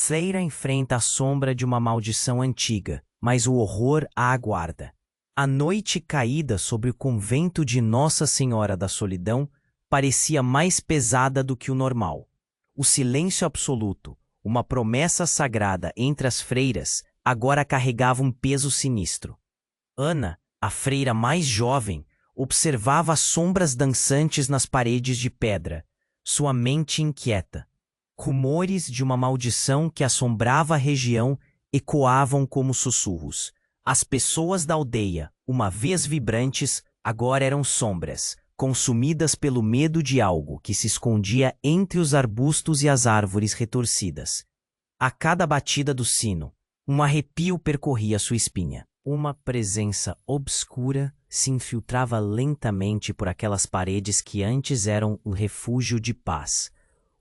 Freira enfrenta a sombra de uma maldição antiga, mas o horror a aguarda. A noite caída sobre o convento de Nossa Senhora da Solidão parecia mais pesada do que o normal. O silêncio absoluto, uma promessa sagrada entre as freiras, agora carregava um peso sinistro. Ana, a freira mais jovem, observava as sombras dançantes nas paredes de pedra, sua mente inquieta. Rumores de uma maldição que assombrava a região ecoavam como sussurros. As pessoas da aldeia, uma vez vibrantes, agora eram sombras, consumidas pelo medo de algo que se escondia entre os arbustos e as árvores retorcidas. A cada batida do sino, um arrepio percorria sua espinha. Uma presença obscura se infiltrava lentamente por aquelas paredes que antes eram o refúgio de paz.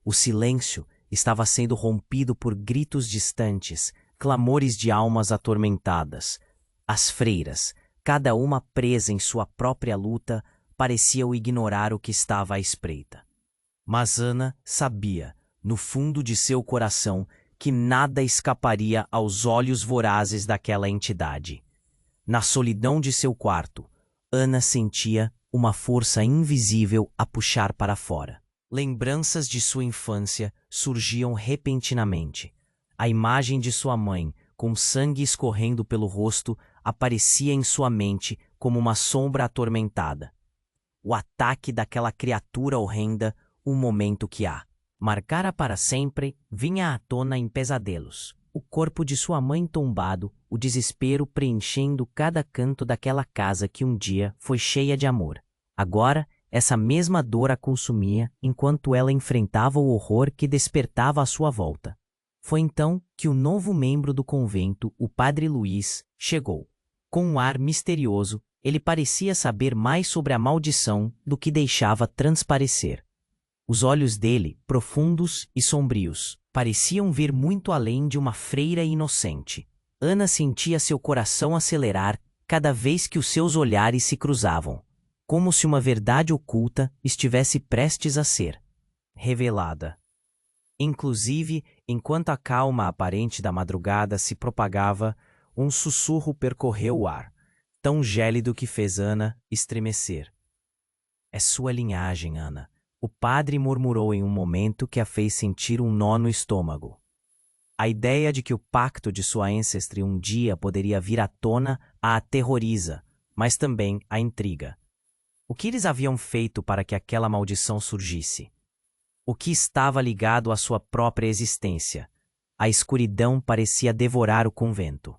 O silêncio estava sendo rompido por gritos distantes, clamores de almas atormentadas. As freiras, cada uma presa em sua própria luta, pareciam ignorar o que estava à espreita. Mas Ana sabia, no fundo de seu coração, que nada escaparia aos olhos vorazes daquela entidade. Na solidão de seu quarto, Ana sentia uma força invisível a puxar para fora. Lembranças de sua infância surgiam repentinamente. A imagem de sua mãe, com sangue escorrendo pelo rosto, aparecia em sua mente como uma sombra atormentada. O ataque daquela criatura horrenda, o momento que a marcara para sempre, vinha à tona em pesadelos. O corpo de sua mãe tombado, o desespero preenchendo cada canto daquela casa que um dia foi cheia de amor. Agora, essa mesma dor a consumia enquanto ela enfrentava o horror que despertava à sua volta. Foi então que o novo membro do convento, o padre Luís, chegou. Com um ar misterioso, ele parecia saber mais sobre a maldição do que deixava transparecer. Os olhos dele, profundos e sombrios, pareciam ver muito além de uma freira inocente. Ana sentia seu coração acelerar cada vez que os seus olhares se cruzavam, como se uma verdade oculta estivesse prestes a ser revelada. Inclusive, enquanto a calma aparente da madrugada se propagava, um sussurro percorreu o ar, tão gélido que fez Ana estremecer. É sua linhagem, Ana. O padre murmurou em um momento que a fez sentir um nó no estômago. A ideia de que o pacto de sua ancestre um dia poderia vir à tona a aterroriza, mas também a intriga. O que eles haviam feito para que aquela maldição surgisse? O que estava ligado à sua própria existência? A escuridão parecia devorar o convento.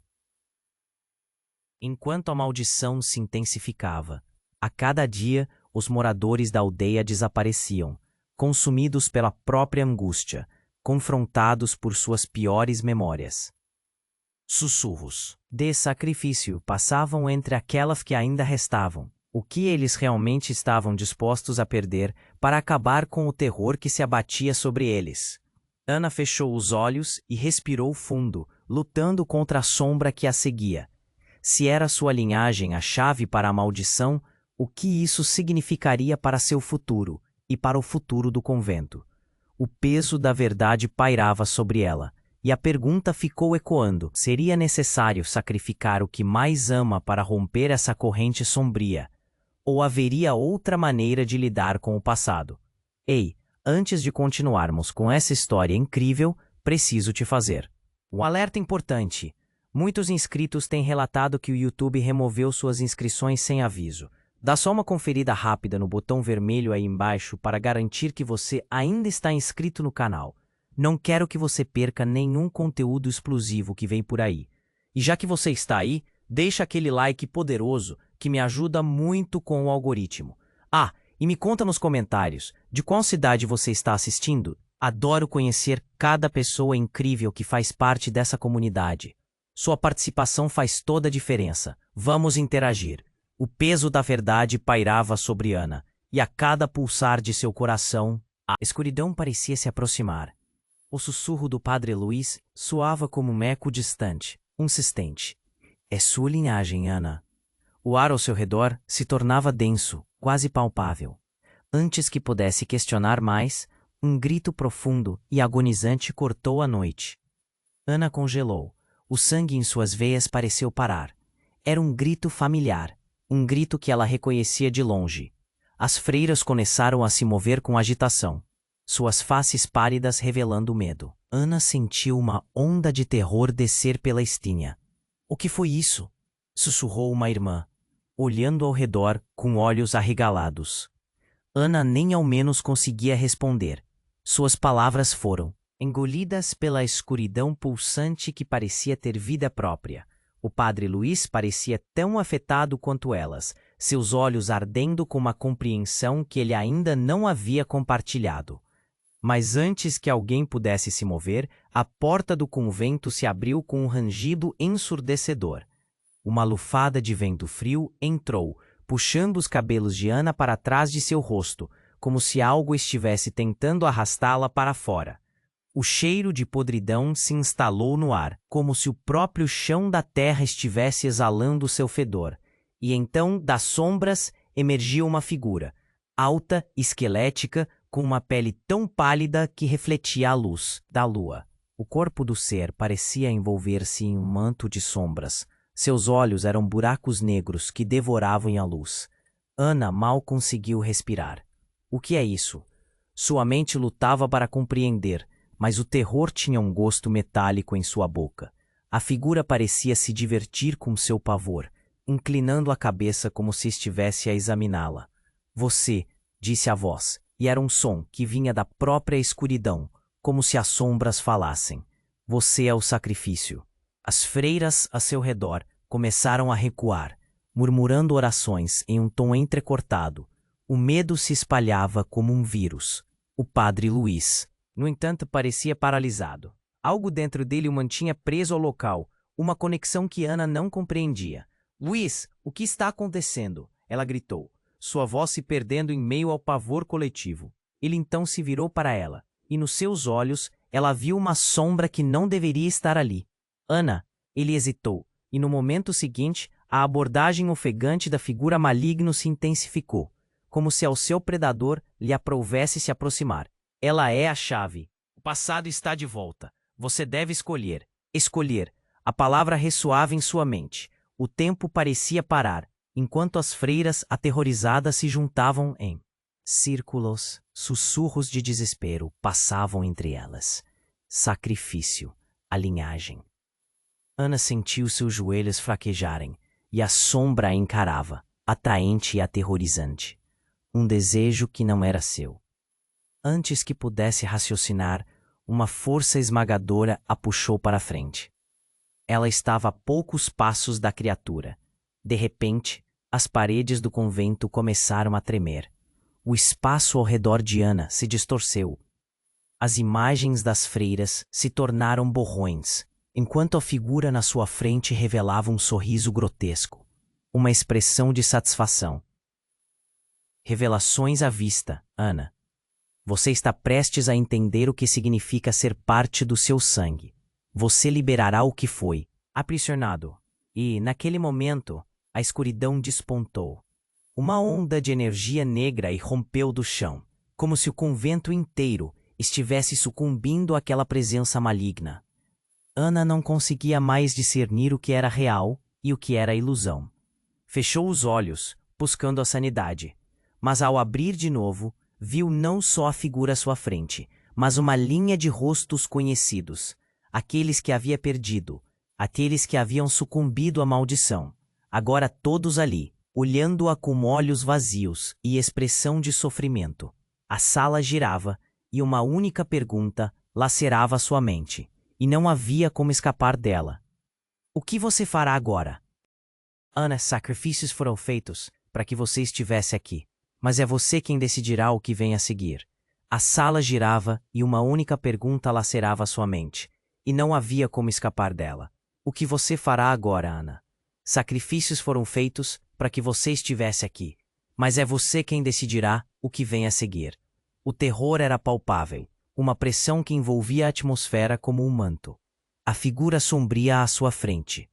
Enquanto a maldição se intensificava, a cada dia os moradores da aldeia desapareciam, consumidos pela própria angústia, confrontados por suas piores memórias. Sussurros de sacrifício passavam entre aquelas que ainda restavam. O que eles realmente estavam dispostos a perder para acabar com o terror que se abatia sobre eles? Ana fechou os olhos e respirou fundo, lutando contra a sombra que a seguia. Se era sua linhagem a chave para a maldição, o que isso significaria para seu futuro e para o futuro do convento? O peso da verdade pairava sobre ela, e a pergunta ficou ecoando: seria necessário sacrificar o que mais ama para romper essa corrente sombria? Ou haveria outra maneira de lidar com o passado? Ei, antes de continuarmos com essa história incrível, preciso te fazer um alerta importante. Muitos inscritos têm relatado que o YouTube removeu suas inscrições sem aviso. Dá só uma conferida rápida no botão vermelho aí embaixo para garantir que você ainda está inscrito no canal. Não quero que você perca nenhum conteúdo exclusivo que vem por aí. E já que você está aí, deixa aquele like poderoso que me ajuda muito com o algoritmo. Ah, e me conta nos comentários de qual cidade você está assistindo. Adoro conhecer cada pessoa incrível que faz parte dessa comunidade. Sua participação faz toda a diferença. Vamos interagir. O peso da verdade pairava sobre Ana, e a cada pulsar de seu coração, a escuridão parecia se aproximar. O sussurro do padre Luís soava como um eco distante, insistente. É sua linhagem, Ana. O ar ao seu redor se tornava denso, quase palpável. Antes que pudesse questionar mais, um grito profundo e agonizante cortou a noite. Ana congelou. O sangue em suas veias pareceu parar. Era um grito familiar, um grito que ela reconhecia de longe. As freiras começaram a se mover com agitação, suas faces pálidas revelando medo. Ana sentiu uma onda de terror descer pela espinha. O que foi isso? Sussurrou uma irmã, olhando ao redor com olhos arregalados. Ana nem ao menos conseguia responder. Suas palavras foram engolidas pela escuridão pulsante que parecia ter vida própria. O padre Luís parecia tão afetado quanto elas, seus olhos ardendo com uma compreensão que ele ainda não havia compartilhado. Mas antes que alguém pudesse se mover, a porta do convento se abriu com um rangido ensurdecedor. Uma lufada de vento frio entrou, puxando os cabelos de Ana para trás de seu rosto, como se algo estivesse tentando arrastá-la para fora. O cheiro de podridão se instalou no ar, como se o próprio chão da terra estivesse exalando seu fedor. E então, das sombras, emergia uma figura, alta, esquelética, com uma pele tão pálida que refletia a luz da lua. O corpo do ser parecia envolver-se em um manto de sombras. Seus olhos eram buracos negros que devoravam a luz. Ana mal conseguiu respirar. O que é isso? Sua mente lutava para compreender, mas o terror tinha um gosto metálico em sua boca. A figura parecia se divertir com seu pavor, inclinando a cabeça como se estivesse a examiná-la. Você, disse a voz, e era um som que vinha da própria escuridão, como se as sombras falassem. Você é o sacrifício. As freiras a seu redor começaram a recuar, murmurando orações em um tom entrecortado. O medo se espalhava como um vírus. O padre Luís, no entanto, parecia paralisado. Algo dentro dele o mantinha preso ao local, uma conexão que Ana não compreendia. Luís, o que está acontecendo? Ela gritou, sua voz se perdendo em meio ao pavor coletivo. Ele então se virou para ela, e nos seus olhos ela viu uma sombra que não deveria estar ali. Ana, ele hesitou, e no momento seguinte, a abordagem ofegante da figura maligna se intensificou, como se ao seu predador lhe aprouvesse se aproximar. Ela é a chave. O passado está de volta. Você deve escolher. Escolher. A palavra ressoava em sua mente. O tempo parecia parar, enquanto as freiras aterrorizadas se juntavam em círculos. Sussurros de desespero passavam entre elas. Sacrifício. A linhagem. Ana sentiu seus joelhos fraquejarem, e a sombra a encarava, atraente e aterrorizante. Um desejo que não era seu. Antes que pudesse raciocinar, uma força esmagadora a puxou para a frente. Ela estava a poucos passos da criatura. De repente, as paredes do convento começaram a tremer. O espaço ao redor de Ana se distorceu. As imagens das freiras se tornaram borrões, enquanto a figura na sua frente revelava um sorriso grotesco, uma expressão de satisfação. Revelações à vista, Ana. Você está prestes a entender o que significa ser parte do seu sangue. Você liberará o que foi aprisionado. E, naquele momento, a escuridão despontou. Uma onda de energia negra irrompeu do chão, como se o convento inteiro estivesse sucumbindo àquela presença maligna. Ana não conseguia mais discernir o que era real e o que era ilusão. Fechou os olhos, buscando a sanidade, mas ao abrir de novo, viu não só a figura à sua frente, mas uma linha de rostos conhecidos, aqueles que havia perdido, aqueles que haviam sucumbido à maldição, agora todos ali, olhando-a com olhos vazios e expressão de sofrimento. A sala girava e uma única pergunta lacerava sua mente, e não havia como escapar dela. O que você fará agora? Ana, sacrifícios foram feitos para que você estivesse aqui. Mas é você quem decidirá o que vem a seguir. A sala girava e uma única pergunta lacerava sua mente, e não havia como escapar dela. O que você fará agora, Ana? Sacrifícios foram feitos para que você estivesse aqui, mas é você quem decidirá o que vem a seguir. O terror era palpável, uma pressão que envolvia a atmosfera como um manto. A figura sombria à sua frente,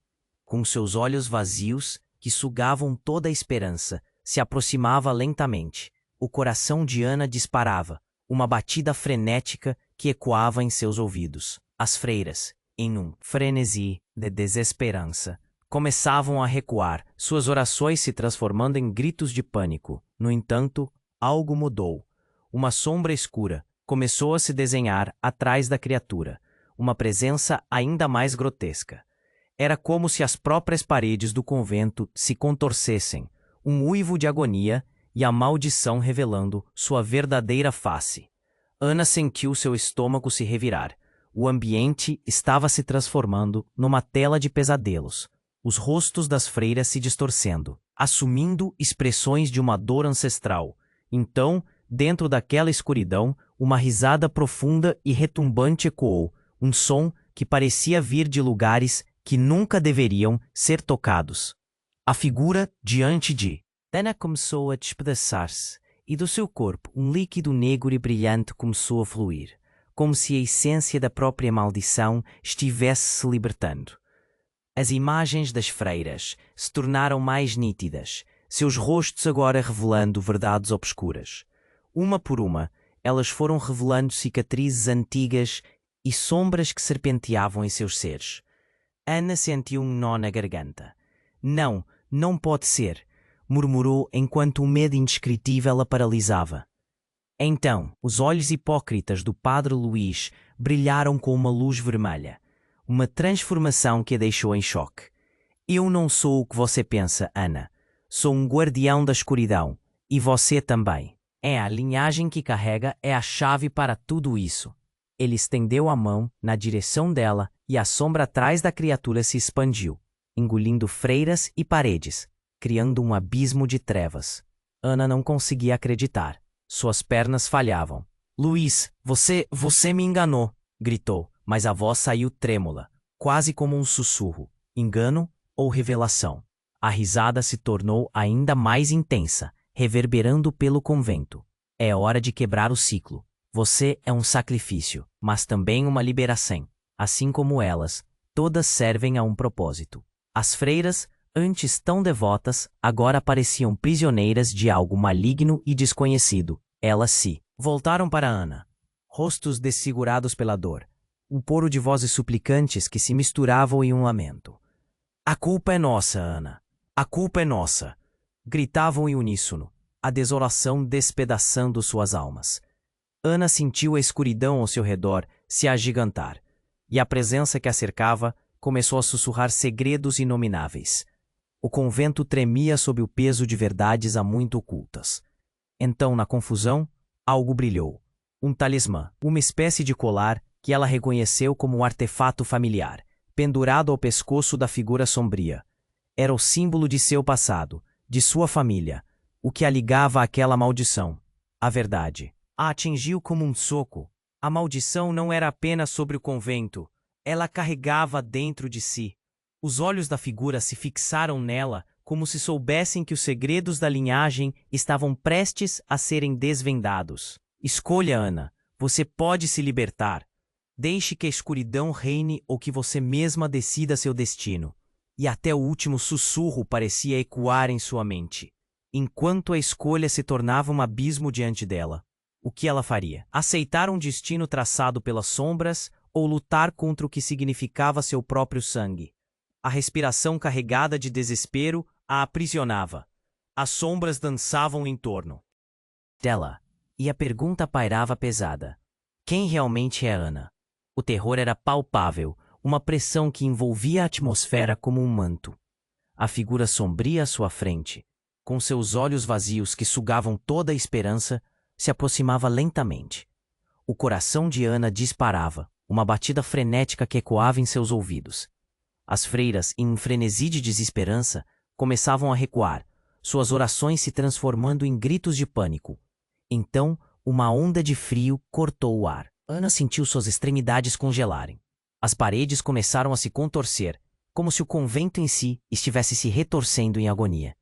com seus olhos vazios que sugavam toda a esperança, se aproximava lentamente. O coração de Ana disparava, uma batida frenética que ecoava em seus ouvidos. As freiras, em um frenesi de desesperança, começavam a recuar, suas orações se transformando em gritos de pânico. No entanto, algo mudou. Uma sombra escura começou a se desenhar atrás da criatura, uma presença ainda mais grotesca. Era como se as próprias paredes do convento se contorcessem, um uivo de agonia e a maldição revelando sua verdadeira face. Ana sentiu seu estômago se revirar. O ambiente estava se transformando numa tela de pesadelos, os rostos das freiras se distorcendo, assumindo expressões de uma dor ancestral. Então, dentro daquela escuridão, uma risada profunda e retumbante ecoou, um som que parecia vir de lugares que nunca deveriam ser tocados. A figura diante de Ana começou a despedaçar-se, e do seu corpo um líquido negro e brilhante começou a fluir, como se a essência da própria maldição estivesse se libertando. As imagens das freiras se tornaram mais nítidas, seus rostos agora revelando verdades obscuras. Uma por uma, elas foram revelando cicatrizes antigas e sombras que serpenteavam em seus seres. Ana sentiu um nó na garganta. Não, não pode ser, murmurou enquanto um medo indescritível a paralisava. Então, os olhos hipócritas do padre Luís brilharam com uma luz vermelha, uma transformação que a deixou em choque. Eu não sou o que você pensa, Ana. Sou um guardião da escuridão, e você também. É a linhagem que carrega é a chave para tudo isso. Ele estendeu a mão na direção dela e a sombra atrás da criatura se expandiu, engolindo freiras e paredes, criando um abismo de trevas. Ana não conseguia acreditar. Suas pernas falhavam. Luís, você me enganou, gritou, mas a voz saiu trêmula, quase como um sussurro. Engano ou revelação? A risada se tornou ainda mais intensa, reverberando pelo convento. É hora de quebrar o ciclo. Você é um sacrifício, mas também uma liberação. Assim como elas, todas servem a um propósito. As freiras, antes tão devotas, agora pareciam prisioneiras de algo maligno e desconhecido. Elas se voltaram para Ana, rostos desfigurados pela dor, um coro de vozes suplicantes que se misturavam em um lamento. A culpa é nossa, Ana. A culpa é nossa. Gritavam em uníssono, a desolação despedaçando suas almas. Ana sentiu a escuridão ao seu redor se agigantar, e a presença que a cercava começou a sussurrar segredos inomináveis. O convento tremia sob o peso de verdades há muito ocultas. Então, na confusão, algo brilhou. Um talismã, uma espécie de colar que ela reconheceu como um artefato familiar, pendurado ao pescoço da figura sombria. Era o símbolo de seu passado, de sua família, o que a ligava àquela maldição. A verdade a atingiu como um soco. A maldição não era apenas sobre o convento, ela carregava dentro de si. Os olhos da figura se fixaram nela como se soubessem que os segredos da linhagem estavam prestes a serem desvendados. Escolha, Ana. Você pode se libertar. Deixe que a escuridão reine ou que você mesma decida seu destino. E até o último sussurro parecia ecoar em sua mente, enquanto a escolha se tornava um abismo diante dela. O que ela faria? Aceitar um destino traçado pelas sombras ou lutar contra o que significava seu próprio sangue? A respiração carregada de desespero a aprisionava. As sombras dançavam em torno dela, e a pergunta pairava pesada. Quem realmente é Ana? O terror era palpável, uma pressão que envolvia a atmosfera como um manto. A figura sombria à sua frente, com seus olhos vazios que sugavam toda a esperança, se aproximava lentamente. O coração de Ana disparava, uma batida frenética que ecoava em seus ouvidos. As freiras, em um frenesi de desesperança, começavam a recuar, suas orações se transformando em gritos de pânico. Então, uma onda de frio cortou o ar. Ana sentiu suas extremidades congelarem. As paredes começaram a se contorcer, como se o convento em si estivesse se retorcendo em agonia.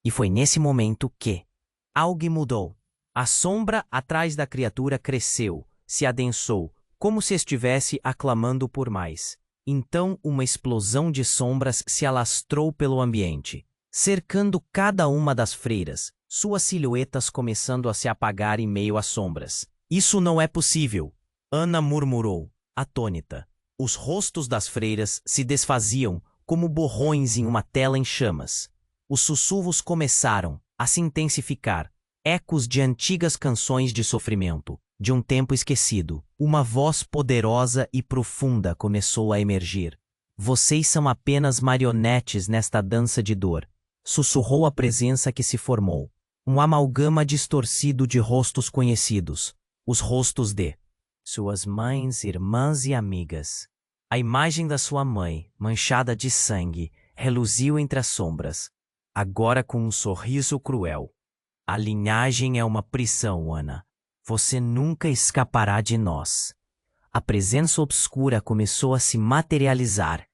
E foi nesse momento que algo mudou. A sombra atrás da criatura cresceu, se adensou, como se estivesse aclamando por mais. Então uma explosão de sombras se alastrou pelo ambiente, cercando cada uma das freiras, suas silhuetas começando a se apagar em meio às sombras. Isso não é possível, Ana murmurou, atônita. Os rostos das freiras se desfaziam como borrões em uma tela em chamas. Os sussurros começaram a se intensificar, ecos de antigas canções de sofrimento, de um tempo esquecido. Uma voz poderosa e profunda começou a emergir. Vocês são apenas marionetes nesta dança de dor, sussurrou a presença que se formou. Um amalgama distorcido de rostos conhecidos, os rostos de suas mães, irmãs e amigas. A imagem da sua mãe, manchada de sangue, reluziu entre as sombras, agora com um sorriso cruel. A linhagem é uma prisão, Ana. Você nunca escapará de nós. A presença obscura começou a se materializar,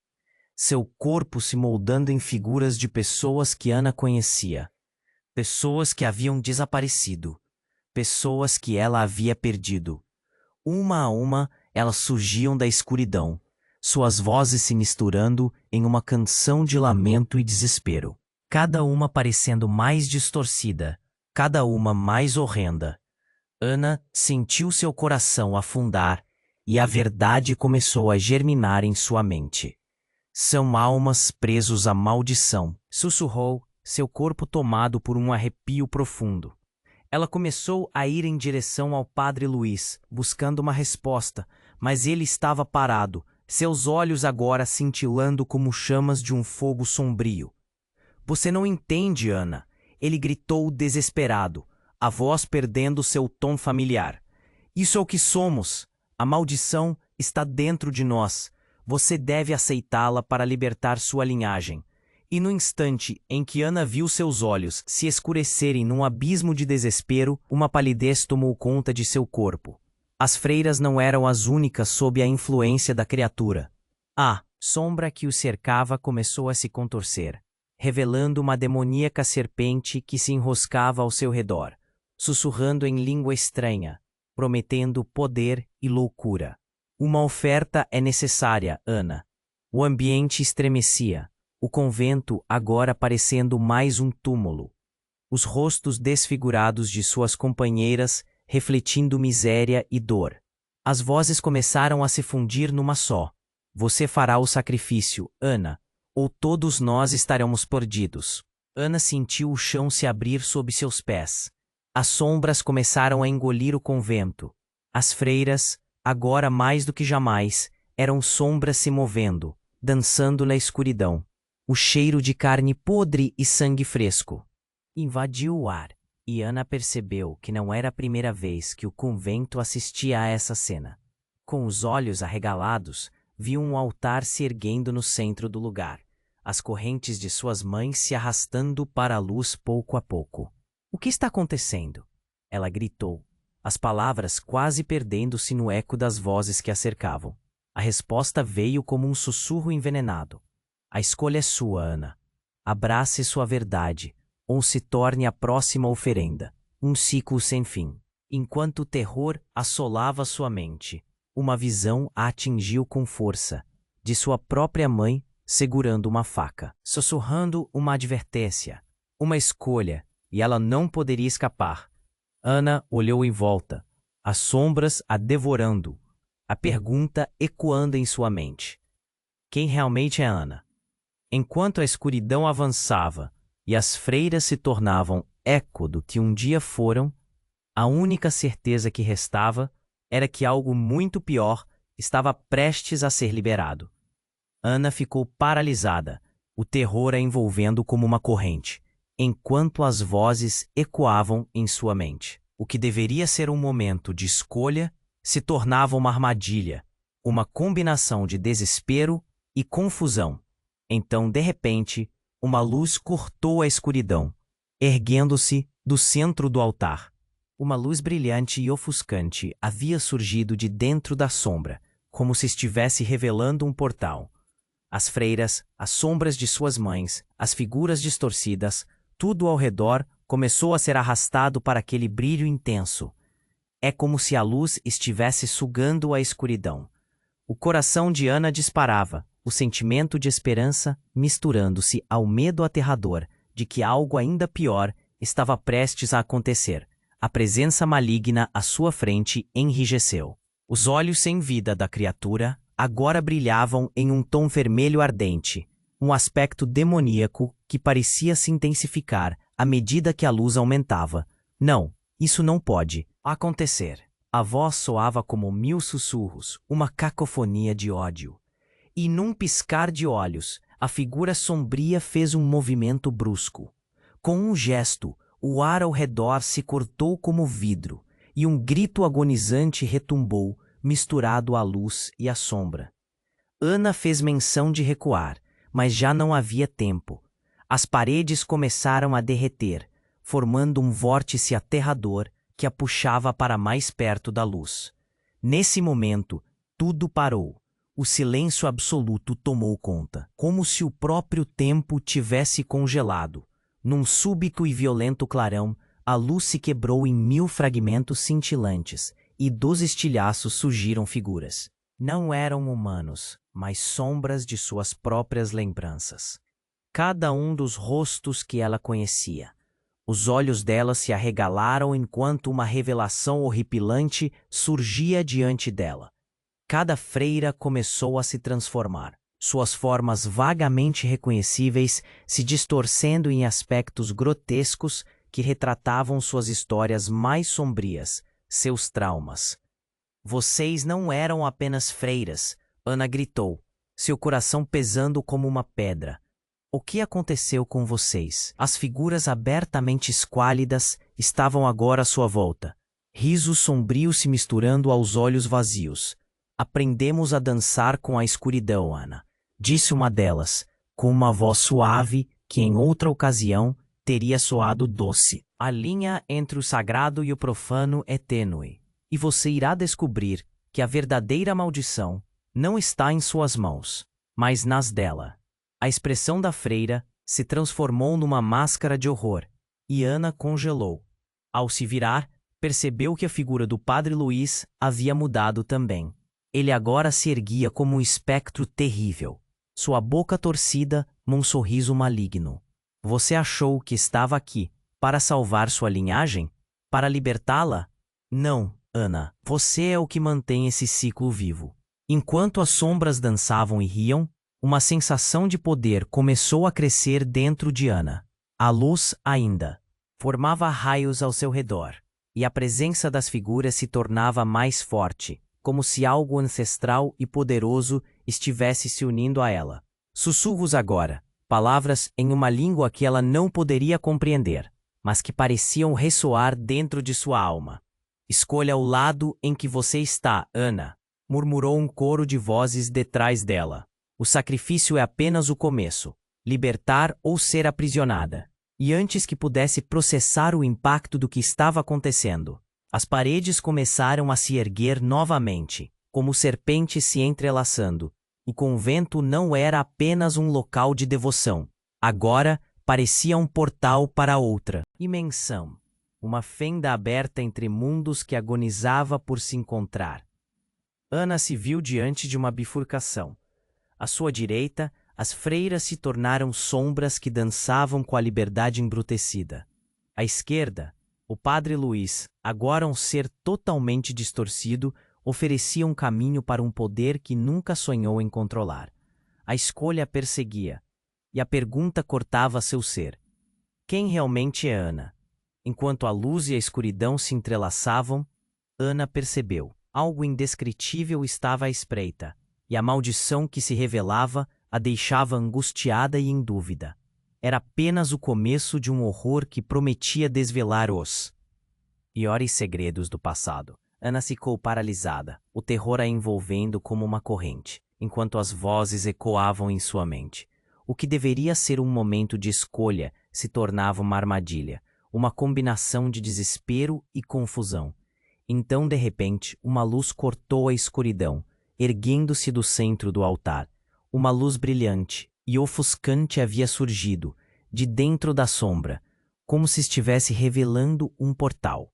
seu corpo se moldando em figuras de pessoas que Ana conhecia. Pessoas que haviam desaparecido, pessoas que ela havia perdido. Uma a uma, elas surgiam da escuridão, suas vozes se misturando em uma canção de lamento e desespero. Cada uma parecendo mais distorcida, cada uma mais horrenda. Ana sentiu seu coração afundar e a verdade começou a germinar em sua mente. São almas presos à maldição, sussurrou, seu corpo tomado por um arrepio profundo. Ela começou a ir em direção ao padre Luís, buscando uma resposta, mas ele estava parado, seus olhos agora cintilando como chamas de um fogo sombrio. Você não entende, Ana, ele gritou desesperado, a voz perdendo seu tom familiar. Isso é o que somos. A maldição está dentro de nós. Você deve aceitá-la para libertar sua linhagem. E no instante em que Ana viu seus olhos se escurecerem num abismo de desespero, uma palidez tomou conta de seu corpo. As freiras não eram as únicas sob a influência da criatura. A sombra que o cercava começou a se contorcer, revelando uma demoníaca serpente que se enroscava ao seu redor, sussurrando em língua estranha, prometendo poder e loucura. Uma oferta é necessária, Ana. O ambiente estremecia, o convento agora parecendo mais um túmulo. Os rostos desfigurados de suas companheiras refletindo miséria e dor. As vozes começaram a se fundir numa só. Você fará o sacrifício, Ana, ou todos nós estaremos perdidos. Ana sentiu o chão se abrir sob seus pés. As sombras começaram a engolir o convento. As freiras, agora mais do que jamais, eram sombras se movendo, dançando na escuridão. O cheiro de carne podre e sangue fresco invadiu o ar, e Ana percebeu que não era a primeira vez que o convento assistia a essa cena. Com os olhos arregalados, viu um altar se erguendo no centro do lugar, as correntes de suas mães se arrastando para a luz pouco a pouco. O que está acontecendo? Ela gritou, as palavras quase perdendo-se no eco das vozes que a cercavam. A resposta veio como um sussurro envenenado. A escolha é sua, Ana. Abrace sua verdade, ou se torne a próxima oferenda, um ciclo sem fim. Enquanto o terror assolava sua mente, uma visão a atingiu com força, de sua própria mãe segurando uma faca, sussurrando uma advertência, uma escolha, e ela não poderia escapar. Ana olhou em volta, as sombras a devorando, a pergunta ecoando em sua mente. Quem realmente é Ana? Enquanto a escuridão avançava e as freiras se tornavam eco do que um dia foram, a única certeza que restava era que algo muito pior estava prestes a ser liberado. Ana ficou paralisada, o terror a envolvendo como uma corrente, enquanto as vozes ecoavam em sua mente. O que deveria ser um momento de escolha se tornava uma armadilha, uma combinação de desespero e confusão. Então, de repente, uma luz cortou a escuridão, erguendo-se do centro do altar. Uma luz brilhante e ofuscante havia surgido de dentro da sombra, como se estivesse revelando um portal. As freiras, as sombras de suas mães, as figuras distorcidas, tudo ao redor começou a ser arrastado para aquele brilho intenso. É como se a luz estivesse sugando a escuridão. O coração de Ana disparava, o sentimento de esperança misturando-se ao medo aterrador de que algo ainda pior estava prestes a acontecer. A presença maligna à sua frente enrijeceu. Os olhos sem vida da criatura agora brilhavam em um tom vermelho ardente, um aspecto demoníaco que parecia se intensificar à medida que a luz aumentava. Não, isso não pode acontecer. A voz soava como 1000 sussurros, uma cacofonia de ódio. E num piscar de olhos, a figura sombria fez um movimento brusco. Com um gesto, o ar ao redor se cortou como vidro, e um grito agonizante retumbou, misturado à luz e à sombra. Ana fez menção de recuar, mas já não havia tempo. As paredes começaram a derreter, formando um vórtice aterrador que a puxava para mais perto da luz. Nesse momento, tudo parou. O silêncio absoluto tomou conta, como se o próprio tempo tivesse congelado. Num súbito e violento clarão, a luz se quebrou em 1000 fragmentos cintilantes, e dos estilhaços surgiram figuras. Não eram humanos, mas sombras de suas próprias lembranças. Cada um dos rostos que ela conhecia. Os olhos dela se arregalaram enquanto uma revelação horripilante surgia diante dela. Cada freira começou a se transformar, suas formas vagamente reconhecíveis se distorcendo em aspectos grotescos que retratavam suas histórias mais sombrias, seus traumas. Vocês não eram apenas freiras, Ana gritou, seu coração pesando como uma pedra. O que aconteceu com vocês? As figuras abertamente esquálidas estavam agora à sua volta, risos sombrios se misturando aos olhos vazios. Aprendemos a dançar com a escuridão, Ana, disse uma delas, com uma voz suave que em outra ocasião teria soado doce. A linha entre o sagrado e o profano é tênue, e você irá descobrir que a verdadeira maldição não está em suas mãos, mas nas dela. A expressão da freira se transformou numa máscara de horror, e Ana congelou. Ao se virar, percebeu que a figura do Padre Luís havia mudado também. Ele agora se erguia como um espectro terrível, sua boca torcida num sorriso maligno. Você achou que estava aqui para salvar sua linhagem? Para libertá-la? Não, Ana, você é o que mantém esse ciclo vivo. Enquanto as sombras dançavam e riam, uma sensação de poder começou a crescer dentro de Ana. A luz ainda formava raios ao seu redor, e a presença das figuras se tornava mais forte, como se algo ancestral e poderoso estivesse se unindo a ela. Sussurros agora, palavras em uma língua que ela não poderia compreender, mas que pareciam ressoar dentro de sua alma. Escolha o lado em que você está, Ana, murmurou um coro de vozes detrás dela. O sacrifício é apenas o começo, libertar ou ser aprisionada. E antes que pudesse processar o impacto do que estava acontecendo, as paredes começaram a se erguer novamente, como serpentes se entrelaçando. O convento não era apenas um local de devoção. Agora parecia um portal para outra dimensão, uma fenda aberta entre mundos que agonizava por se encontrar. Ana se viu diante de uma bifurcação. À sua direita, as freiras se tornaram sombras que dançavam com a liberdade embrutecida. À esquerda, o Padre Luís, agora um ser totalmente distorcido, oferecia um caminho para um poder que nunca sonhou em controlar. A escolha a perseguia, e a pergunta cortava seu ser. Quem realmente é Ana? Enquanto a luz e a escuridão se entrelaçavam, Ana percebeu. Algo indescritível estava à espreita, e a maldição que se revelava a deixava angustiada e em dúvida. Era apenas o começo de um horror que prometia desvelar os piores segredos do passado. Ana ficou paralisada, o terror a envolvendo como uma corrente, enquanto as vozes ecoavam em sua mente. O que deveria ser um momento de escolha se tornava uma armadilha, uma combinação de desespero e confusão. Então, de repente, uma luz cortou a escuridão, erguendo-se do centro do altar. Uma luz brilhante e ofuscante havia surgido, de dentro da sombra, como se estivesse revelando um portal.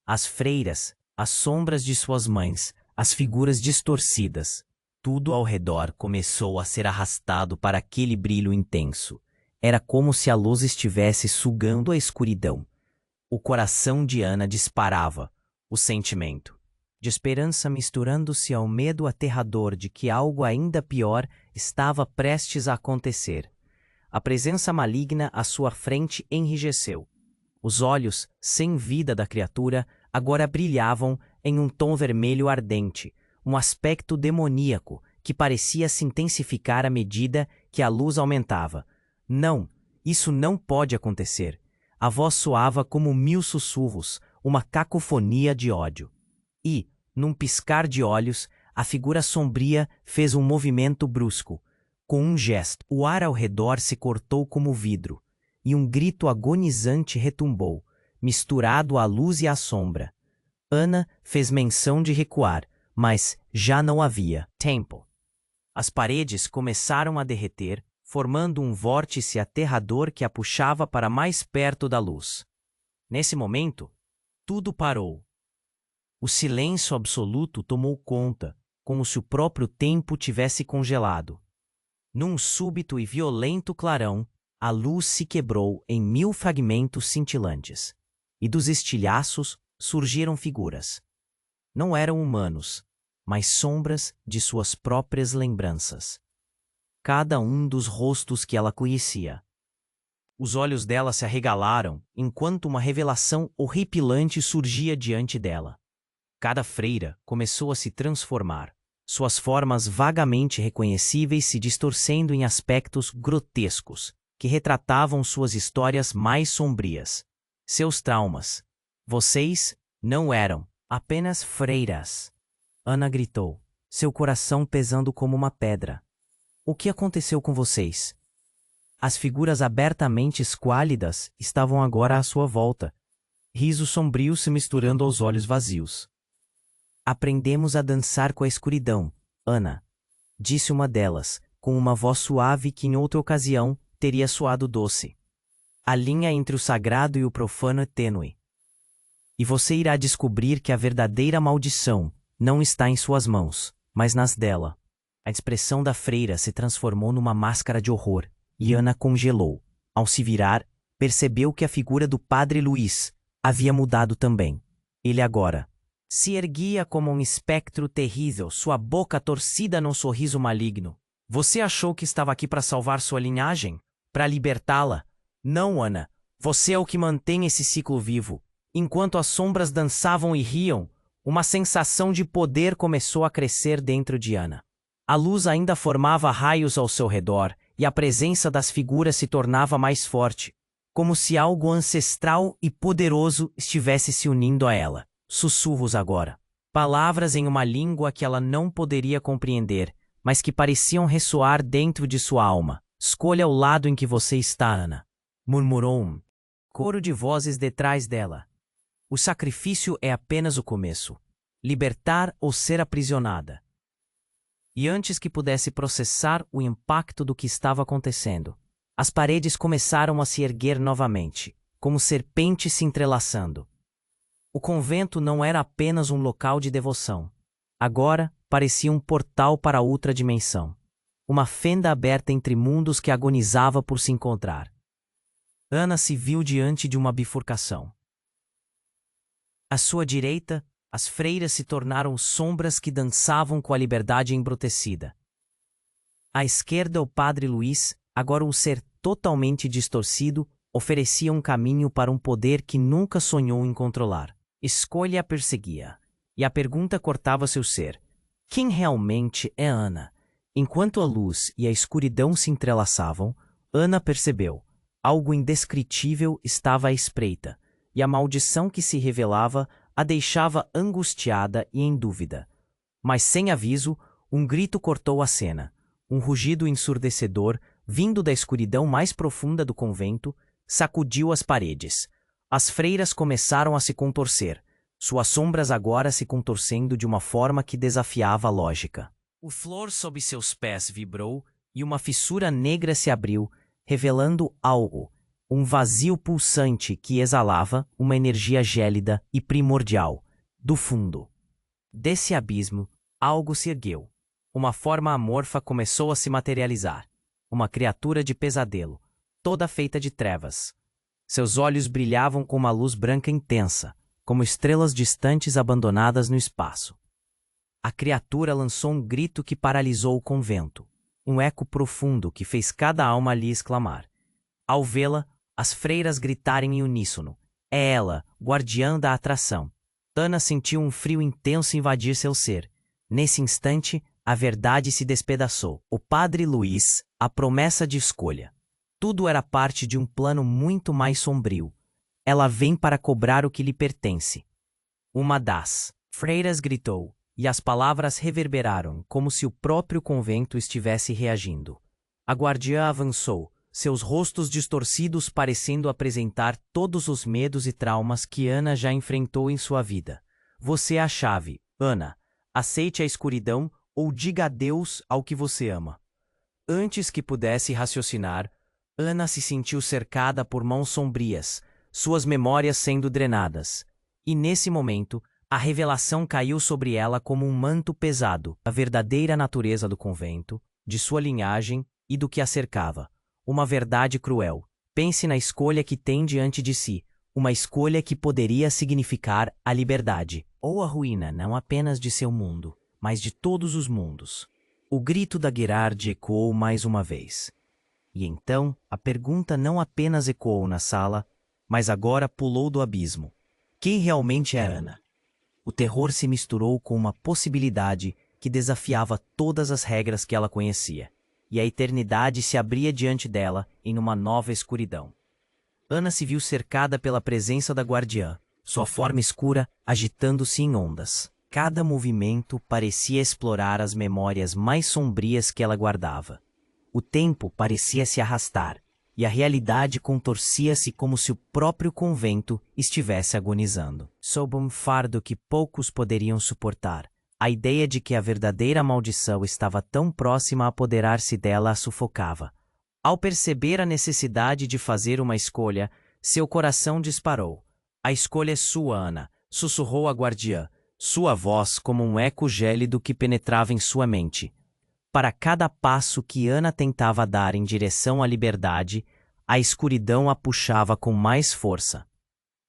As freiras, as sombras de suas mães, as figuras distorcidas, tudo ao redor começou a ser arrastado para aquele brilho intenso. Era como se a luz estivesse sugando a escuridão. O coração de Ana disparava. O sentimento de esperança misturando-se ao medo aterrador de que algo ainda pior estava prestes a acontecer. A presença maligna à sua frente enrijeceu. Os olhos, sem vida da criatura, agora brilhavam em um tom vermelho ardente, um aspecto demoníaco que parecia se intensificar à medida que a luz aumentava. Não, isso não pode acontecer. A voz soava como 1000 sussurros, uma cacofonia de ódio. E, num piscar de olhos, a figura sombria fez um movimento brusco. Com um gesto, o ar ao redor se cortou como vidro, e um grito agonizante retumbou, misturado à luz e à sombra. Ana fez menção de recuar, mas já não havia tempo. As paredes começaram a derreter, formando um vórtice aterrador que a puxava para mais perto da luz. Nesse momento, tudo parou. O silêncio absoluto tomou conta, como se o próprio tempo tivesse congelado. Num súbito e violento clarão, a luz se quebrou em 1000 fragmentos cintilantes, e dos estilhaços surgiram figuras. Não eram humanos, mas sombras de suas próprias lembranças. Cada um dos rostos que ela conhecia. Os olhos dela se arregalaram enquanto uma revelação horripilante surgia diante dela. Cada freira começou a se transformar, suas formas vagamente reconhecíveis se distorcendo em aspectos grotescos, que retratavam suas histórias mais sombrias. Seus traumas. Vocês não eram apenas freiras. Ana gritou, seu coração pesando como uma pedra. O que aconteceu com vocês? As figuras abertamente esquálidas estavam agora à sua volta, risos sombrios se misturando aos olhos vazios. Aprendemos a dançar com a escuridão, Ana, disse uma delas, com uma voz suave que em outra ocasião teria soado doce. A linha entre o sagrado e o profano é tênue. E você irá descobrir que a verdadeira maldição não está em suas mãos, mas nas dela. A expressão da freira se transformou numa máscara de horror, e Ana congelou. Ao se virar, percebeu que a figura do padre Luís havia mudado também. Ele agora se erguia como um espectro terrível, sua boca torcida num sorriso maligno. Você achou que estava aqui para salvar sua linhagem? Para libertá-la? Não, Ana. Você é o que mantém esse ciclo vivo. Enquanto as sombras dançavam e riam, uma sensação de poder começou a crescer dentro de Ana. A luz ainda formava raios ao seu redor, e a presença das figuras se tornava mais forte, como se algo ancestral e poderoso estivesse se unindo a ela. Sussurros agora. Palavras em uma língua que ela não poderia compreender, mas que pareciam ressoar dentro de sua alma. Escolha o lado em que você está, Ana, murmurou um coro de vozes detrás dela. O sacrifício é apenas o começo. Libertar ou ser aprisionada. E antes que pudesse processar o impacto do que estava acontecendo, as paredes começaram a se erguer novamente, como serpentes se entrelaçando. O convento não era apenas um local de devoção. Agora parecia um portal para outra dimensão. Uma fenda aberta entre mundos que agonizava por se encontrar. Ana se viu diante de uma bifurcação. À sua direita, as freiras se tornaram sombras que dançavam com a liberdade embrutecida. À esquerda, o padre Luís, agora um ser totalmente distorcido, oferecia um caminho para um poder que nunca sonhou em controlar. Escolha a perseguia, e a pergunta cortava seu ser. Quem realmente é Ana? Enquanto a luz e a escuridão se entrelaçavam, Ana percebeu. Algo indescritível estava à espreita, e a maldição que se revelava a deixava angustiada e em dúvida. Mas sem aviso, um grito cortou a cena. Um rugido ensurdecedor, vindo da escuridão mais profunda do convento, sacudiu as paredes. As freiras começaram a se contorcer, suas sombras agora se contorcendo de uma forma que desafiava a lógica. O flor sob seus pés vibrou e uma fissura negra se abriu, revelando algo, um vazio pulsante que exalava uma energia gélida e primordial. Do fundo desse abismo, algo se ergueu. Uma forma amorfa começou a se materializar. Uma criatura de pesadelo, toda feita de trevas. Seus olhos brilhavam com uma luz branca intensa, como estrelas distantes abandonadas no espaço. A criatura lançou um grito que paralisou o convento, um eco profundo que fez cada alma ali exclamar. Ao vê-la, as freiras gritarem em uníssono: é ela, guardiã da atração. Ana sentiu um frio intenso invadir seu ser. Nesse instante, a verdade se despedaçou. O padre Luís, a promessa de escolha. Tudo era parte de um plano muito mais sombrio. Ela vem para cobrar o que lhe pertence. Uma das freiras gritou, e as palavras reverberaram como se o próprio convento estivesse reagindo. A guardiã avançou, seus rostos distorcidos parecendo apresentar todos os medos e traumas que Ana já enfrentou em sua vida. Você é a chave, Ana. Aceite a escuridão ou diga adeus ao que você ama. Antes que pudesse raciocinar, Ana se sentiu cercada por mãos sombrias, suas memórias sendo drenadas. E nesse momento, a revelação caiu sobre ela como um manto pesado, a verdadeira natureza do convento, de sua linhagem e do que a cercava. Uma verdade cruel. Pense na escolha que tem diante de si, uma escolha que poderia significar a liberdade, ou a ruína não apenas de seu mundo, mas de todos os mundos. O grito da Gerard ecoou mais uma vez. E então, a pergunta não apenas ecoou na sala, mas agora pulou do abismo. Quem realmente é Ana? O terror se misturou com uma possibilidade que desafiava todas as regras que ela conhecia, e a eternidade se abria diante dela em uma nova escuridão. Ana se viu cercada pela presença da guardiã, sua forma escura agitando-se em ondas. Cada movimento parecia explorar as memórias mais sombrias que ela guardava. O tempo parecia se arrastar, e a realidade contorcia-se como se o próprio convento estivesse agonizando. Sob um fardo que poucos poderiam suportar, a ideia de que a verdadeira maldição estava tão próxima a apoderar-se dela a sufocava. Ao perceber a necessidade de fazer uma escolha, seu coração disparou. A escolha é sua, Ana, sussurrou a guardiã, sua voz como um eco gélido que penetrava em sua mente. Para cada passo que Ana tentava dar em direção à liberdade, a escuridão a puxava com mais força.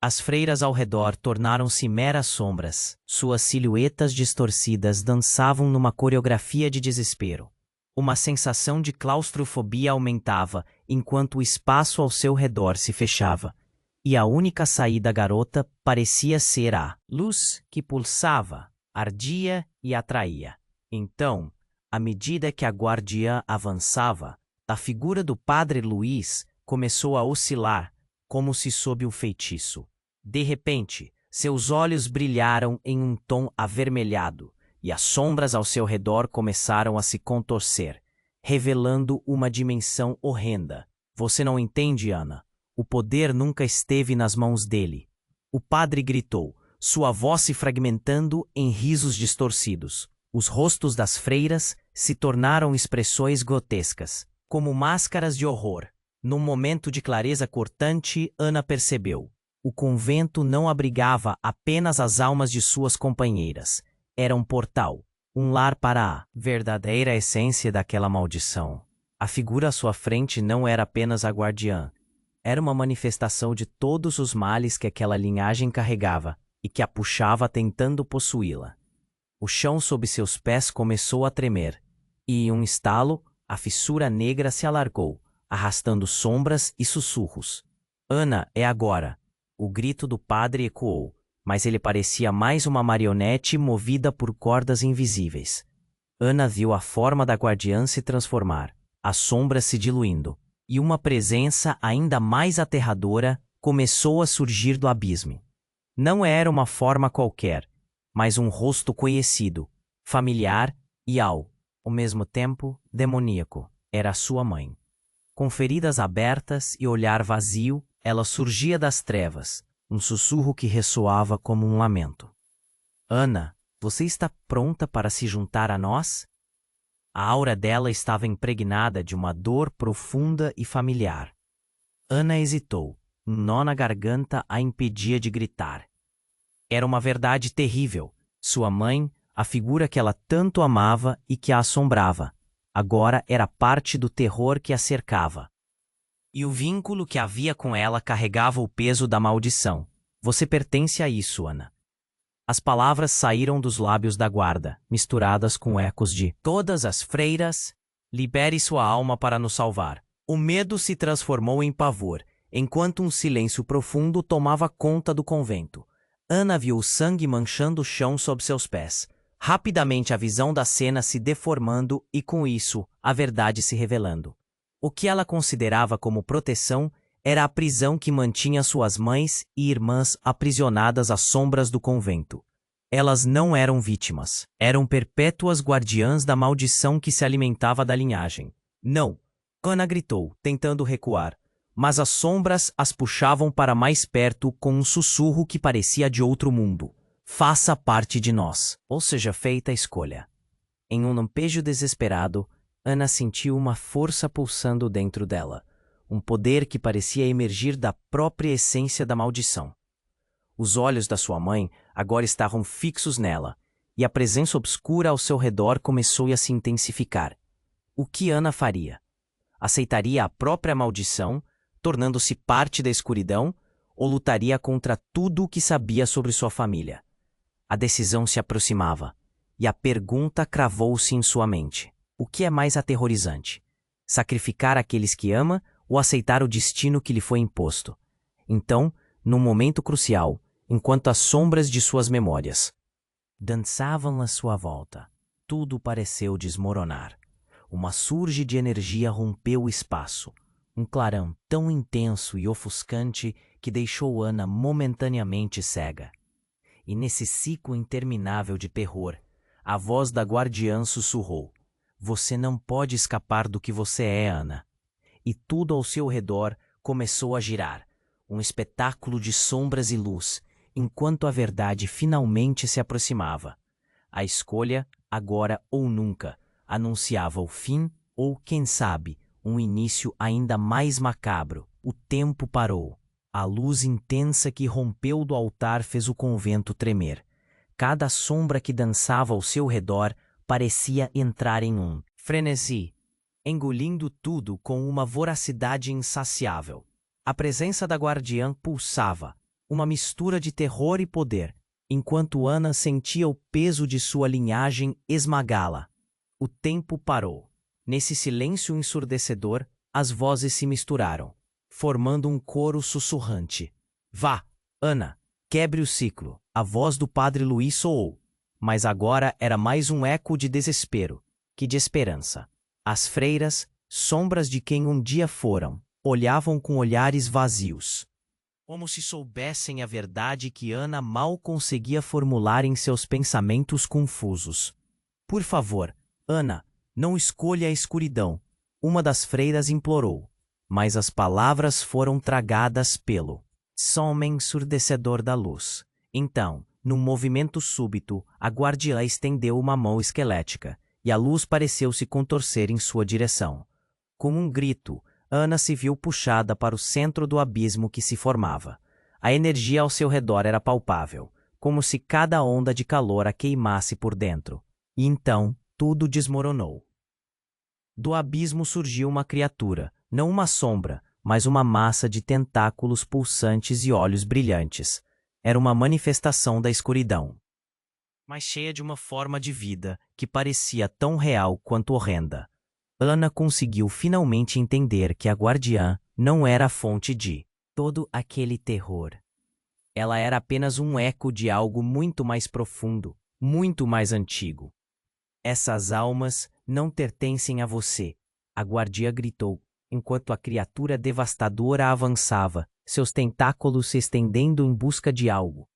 As freiras ao redor tornaram-se meras sombras. Suas silhuetas distorcidas dançavam numa coreografia de desespero. Uma sensação de claustrofobia aumentava enquanto o espaço ao seu redor se fechava. E a única saída garota parecia ser a luz que pulsava, ardia e atraía. Então, à medida que a guardiã avançava, a figura do padre Luís começou a oscilar, como se sob um feitiço. De repente, seus olhos brilharam em um tom avermelhado, e as sombras ao seu redor começaram a se contorcer, revelando uma dimensão horrenda. Você não entende, Ana? O poder nunca esteve nas mãos dele. O padre gritou, sua voz se fragmentando em risos distorcidos. Os rostos das freiras se tornaram expressões grotescas, como máscaras de horror. Num momento de clareza cortante, Ana percebeu. O convento não abrigava apenas as almas de suas companheiras. Era um portal, um lar para a verdadeira essência daquela maldição. A figura à sua frente não era apenas a guardiã. Era uma manifestação de todos os males que aquela linhagem carregava e que a puxava tentando possuí-la. O chão sob seus pés começou a tremer, e em um estalo, a fissura negra se alargou, arrastando sombras e sussurros. Ana, é agora! O grito do padre ecoou, mas ele parecia mais uma marionete movida por cordas invisíveis. Ana viu a forma da guardiã se transformar, as sombras se diluindo, e uma presença ainda mais aterradora começou a surgir do abismo. Não era uma forma qualquer, mas um rosto conhecido, familiar e, ao mesmo tempo, demoníaco. Era sua mãe. Com feridas abertas e olhar vazio, ela surgia das trevas, um sussurro que ressoava como um lamento. Ana, você está pronta para se juntar a nós? A aura dela estava impregnada de uma dor profunda e familiar. Ana hesitou. Um nó na garganta a impedia de gritar. Era uma verdade terrível. Sua mãe, a figura que ela tanto amava e que a assombrava, agora era parte do terror que a cercava. E o vínculo que havia com ela carregava o peso da maldição. Você pertence a isso, Ana. As palavras saíram dos lábios da guarda, misturadas com ecos de todas as freiras. Libere sua alma para nos salvar. O medo se transformou em pavor, enquanto um silêncio profundo tomava conta do convento. Ana viu o sangue manchando o chão sob seus pés. Rapidamente a visão da cena se deformando e, com isso, a verdade se revelando. O que ela considerava como proteção era a prisão que mantinha suas mães e irmãs aprisionadas às sombras do convento. Elas não eram vítimas, eram perpétuas guardiãs da maldição que se alimentava da linhagem. Não! Ana gritou, tentando recuar, mas as sombras as puxavam para mais perto com um sussurro que parecia de outro mundo. Faça parte de nós, ou seja feita a escolha. Em um lampejo desesperado, Ana sentiu uma força pulsando dentro dela, um poder que parecia emergir da própria essência da maldição. Os olhos da sua mãe agora estavam fixos nela, e a presença obscura ao seu redor começou a se intensificar. O que Ana faria? Aceitaria a própria maldição, tornando-se parte da escuridão, ou lutaria contra tudo o que sabia sobre sua família? A decisão se aproximava, e a pergunta cravou-se em sua mente. O que é mais aterrorizante? Sacrificar aqueles que ama ou aceitar o destino que lhe foi imposto? Então, num momento crucial, enquanto as sombras de suas memórias dançavam à sua volta, tudo pareceu desmoronar. Uma surge de energia rompeu o espaço, um clarão tão intenso e ofuscante que deixou Ana momentaneamente cega. E nesse ciclo interminável de terror, a voz da guardiã sussurrou: "Você não pode escapar do que você é, Ana." E tudo ao seu redor começou a girar, um espetáculo de sombras e luz, enquanto a verdade finalmente se aproximava. A escolha, agora ou nunca, anunciava o fim ou, quem sabe, um início ainda mais macabro. O tempo parou. A luz intensa que rompeu do altar fez o convento tremer. Cada sombra que dançava ao seu redor parecia entrar em um frenesi, engolindo tudo com uma voracidade insaciável. A presença da guardiã pulsava, uma mistura de terror e poder, enquanto Ana sentia o peso de sua linhagem esmagá-la. O tempo parou. Nesse silêncio ensurdecedor, as vozes se misturaram, formando um coro sussurrante. "Vá, Ana, quebre o ciclo." A voz do padre Luís soou, mas agora era mais um eco de desespero que de esperança. As freiras, sombras de quem um dia foram, olhavam com olhares vazios, como se soubessem a verdade que Ana mal conseguia formular em seus pensamentos confusos. "Por favor, Ana, não escolha a escuridão," uma das freiras implorou, mas as palavras foram tragadas pelo som ensurdecedor da luz. Então, num movimento súbito, a guardiã estendeu uma mão esquelética, e a luz pareceu se contorcer em sua direção. Com um grito, Ana se viu puxada para o centro do abismo que se formava. A energia ao seu redor era palpável, como se cada onda de calor a queimasse por dentro. E então, tudo desmoronou. Do abismo surgiu uma criatura, não uma sombra, mas uma massa de tentáculos pulsantes e olhos brilhantes. Era uma manifestação da escuridão, mas cheia de uma forma de vida que parecia tão real quanto horrenda. Ana conseguiu finalmente entender que a guardiã não era a fonte de todo aquele terror. Ela era apenas um eco de algo muito mais profundo, muito mais antigo. "Essas almas não pertencem a você," a guardiã gritou, enquanto a criatura devastadora avançava, seus tentáculos se estendendo em busca de algo.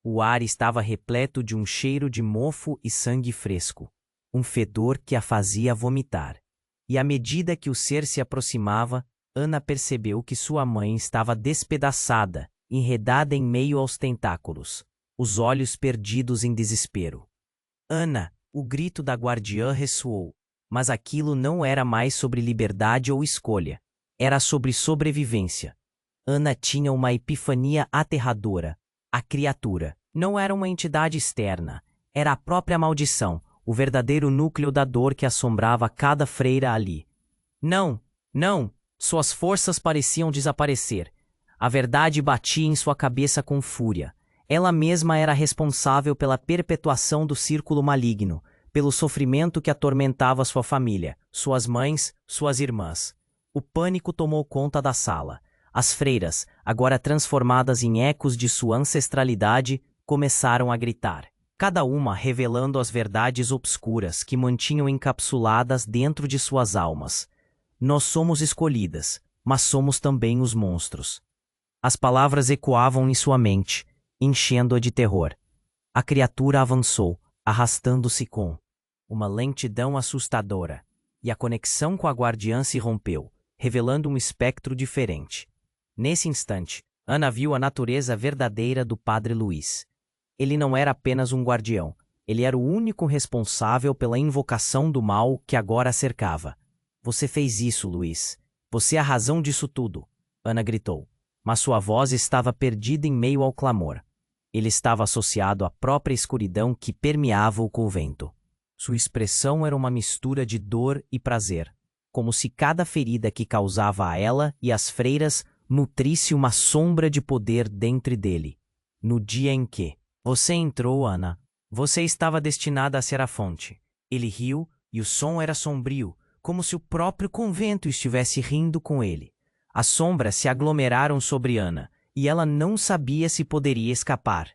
O ar estava repleto de um cheiro de mofo e sangue fresco, um fedor que a fazia vomitar. E à medida que o ser se aproximava, Ana percebeu que sua mãe estava despedaçada, enredada em meio aos tentáculos, os olhos perdidos em desespero. "Ana!" O grito da guardiã ressoou, mas aquilo não era mais sobre liberdade ou escolha. Era sobre sobrevivência. Ana tinha uma epifania aterradora. A criatura não era uma entidade externa, era a própria maldição, o verdadeiro núcleo da dor que assombrava cada freira ali. Não, não! Suas forças pareciam desaparecer. A verdade batia em sua cabeça com fúria. Ela mesma era responsável pela perpetuação do círculo maligno, pelo sofrimento que atormentava sua família, suas mães, suas irmãs. O pânico tomou conta da sala. As freiras, agora transformadas em ecos de sua ancestralidade, começaram a gritar, cada uma revelando as verdades obscuras que mantinham encapsuladas dentro de suas almas. Nós somos escolhidas, mas somos também os monstros. As palavras ecoavam em sua mente, enchendo-a de terror. A criatura avançou, arrastando-se com uma lentidão assustadora, e a conexão com a guardiã se rompeu, revelando um espectro diferente. Nesse instante, Ana viu a natureza verdadeira do Padre Luís. Ele não era apenas um guardião, ele era o único responsável pela invocação do mal que agora a cercava. Você fez isso, Luís. Você é a razão disso tudo, Ana gritou, mas sua voz estava perdida em meio ao clamor. Ele estava associado à própria escuridão que permeava o convento. Sua expressão era uma mistura de dor e prazer, como se cada ferida que causava a ela e às freiras nutrisse uma sombra de poder dentro dele. No dia em que você entrou, Ana, você estava destinada a ser a fonte. Ele riu e o som era sombrio, como se o próprio convento estivesse rindo com ele. As sombras se aglomeraram sobre Ana, e ela não sabia se poderia escapar.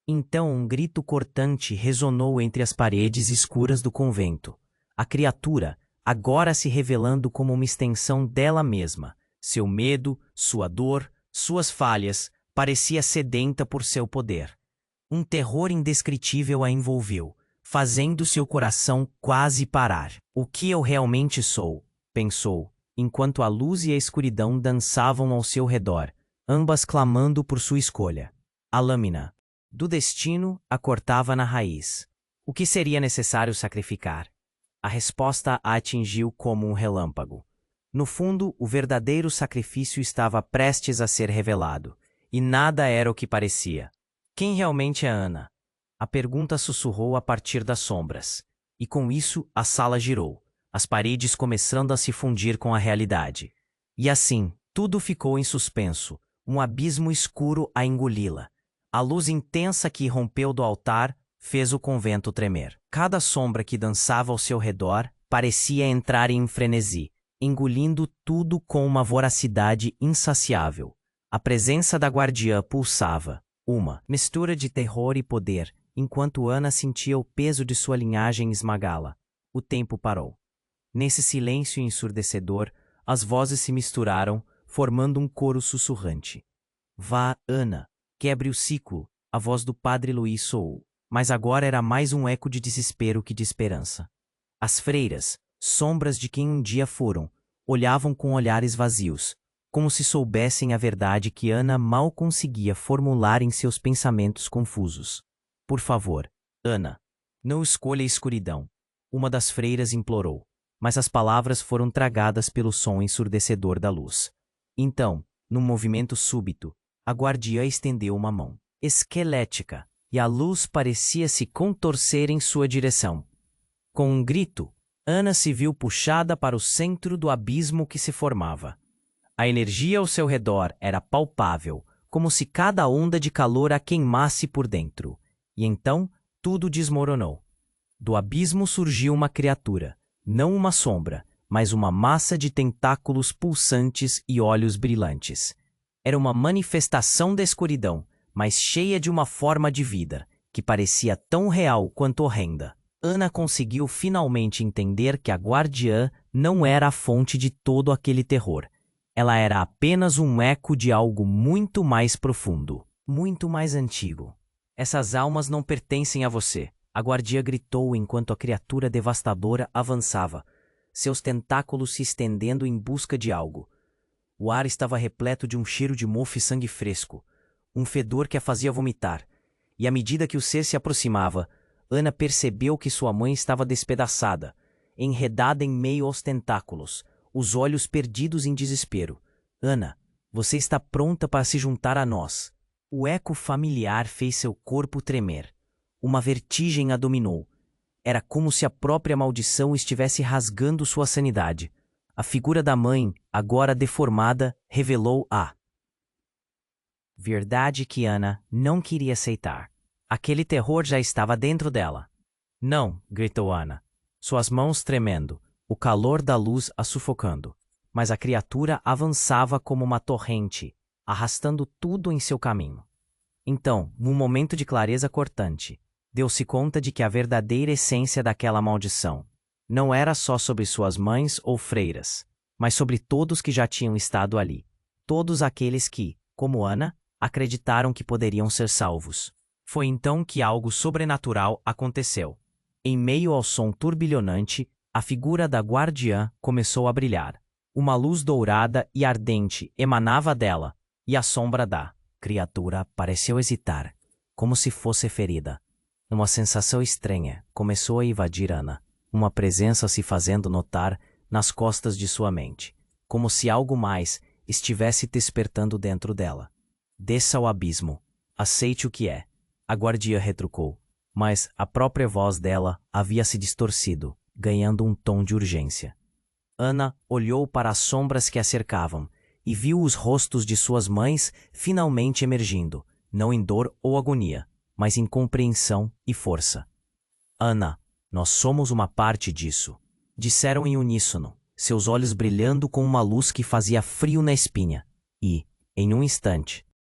Então um grito cortante ressonou entre as paredes escuras do convento. A criatura, agora se revelando como uma extensão dela mesma, seu medo, sua dor, suas falhas, parecia sedenta por seu poder. Um terror indescritível a envolveu, fazendo seu coração quase parar. O que eu realmente sou? Pensou, enquanto a luz e a escuridão dançavam ao seu redor, ambas clamando por sua escolha. A lâmina do destino a cortava na raiz. O que seria necessário sacrificar? A resposta a atingiu como um relâmpago. No fundo, o verdadeiro sacrifício estava prestes a ser revelado, e nada era o que parecia. Quem realmente é Ana? A pergunta sussurrou a partir das sombras, e com isso a sala girou, as paredes começando a se fundir com a realidade. E assim, tudo ficou em suspenso, um abismo escuro a engoli-la. A luz intensa que irrompeu do altar fez o convento tremer. Cada sombra que dançava ao seu redor parecia entrar em frenesi, engolindo tudo com uma voracidade insaciável. A presença da guardiã pulsava, uma mistura de terror e poder, enquanto Ana sentia o peso de sua linhagem esmagá-la. O tempo parou. Nesse silêncio ensurdecedor, as vozes se misturaram, formando um coro sussurrante. Vá, Ana, quebre o ciclo, a voz do Padre Luís soou. Mas agora era mais um eco de desespero que de esperança. As freiras, sombras de quem um dia foram, olhavam com olhares vazios, como se soubessem a verdade que Ana mal conseguia formular em seus pensamentos confusos. Por favor, Ana, não escolha a escuridão, uma das freiras implorou, mas as palavras foram tragadas pelo som ensurdecedor da luz. Então, num movimento súbito, a guardiã estendeu uma mão, esquelética, e a luz parecia se contorcer em sua direção. Com um grito, Ana se viu puxada para o centro do abismo que se formava. A energia ao seu redor era palpável, como se cada onda de calor a queimasse por dentro. E então, tudo desmoronou. Do abismo surgiu uma criatura, não uma sombra, mas uma massa de tentáculos pulsantes e olhos brilhantes. Era uma manifestação da escuridão, mas cheia de uma forma de vida, que parecia tão real quanto horrenda. Ana conseguiu finalmente entender que a guardiã não era a fonte de todo aquele terror. Ela era apenas um eco de algo muito mais profundo, muito mais antigo. Essas almas não pertencem a você, a guardiã gritou enquanto a criatura devastadora avançava, seus tentáculos se estendendo em busca de algo. O ar estava repleto de um cheiro de mofo e sangue fresco, um fedor que a fazia vomitar, e à medida que o ser se aproximava, Ana percebeu que sua mãe estava despedaçada, enredada em meio aos tentáculos, os olhos perdidos em desespero. Ana, você está pronta para se juntar a nós. O eco familiar fez seu corpo tremer. Uma vertigem a dominou. Era como se a própria maldição estivesse rasgando sua sanidade. A figura da mãe, agora deformada, revelou a Verdade que Ana não queria aceitar. Aquele terror já estava dentro dela. Não, gritou Ana, suas mãos tremendo, o calor da luz a sufocando. Mas a criatura avançava como uma torrente, arrastando tudo em seu caminho. Então, num momento de clareza cortante, deu-se conta de que a verdadeira essência daquela maldição não era só sobre suas mães ou freiras, mas sobre todos que já tinham estado ali. Todos aqueles que, como Ana, acreditaram que poderiam ser salvos. Foi então que algo sobrenatural aconteceu. Em meio ao som turbilhonante, a figura da guardiã começou a brilhar. Uma luz dourada e ardente emanava dela, e a sombra da criatura pareceu hesitar, como se fosse ferida. Uma sensação estranha começou a invadir Ana, uma presença se fazendo notar nas costas de sua mente, como se algo mais estivesse despertando dentro dela. Desça ao abismo, aceite o que é, a guardiã retrucou, mas a própria voz dela havia se distorcido, ganhando um tom de urgência. Ana olhou para as sombras que a cercavam e viu os rostos de suas mães finalmente emergindo, não em dor ou agonia, mas em compreensão e força. Ana, nós somos uma parte disso, disseram em uníssono, seus olhos brilhando com uma luz que fazia frio na espinha. E, em um instante,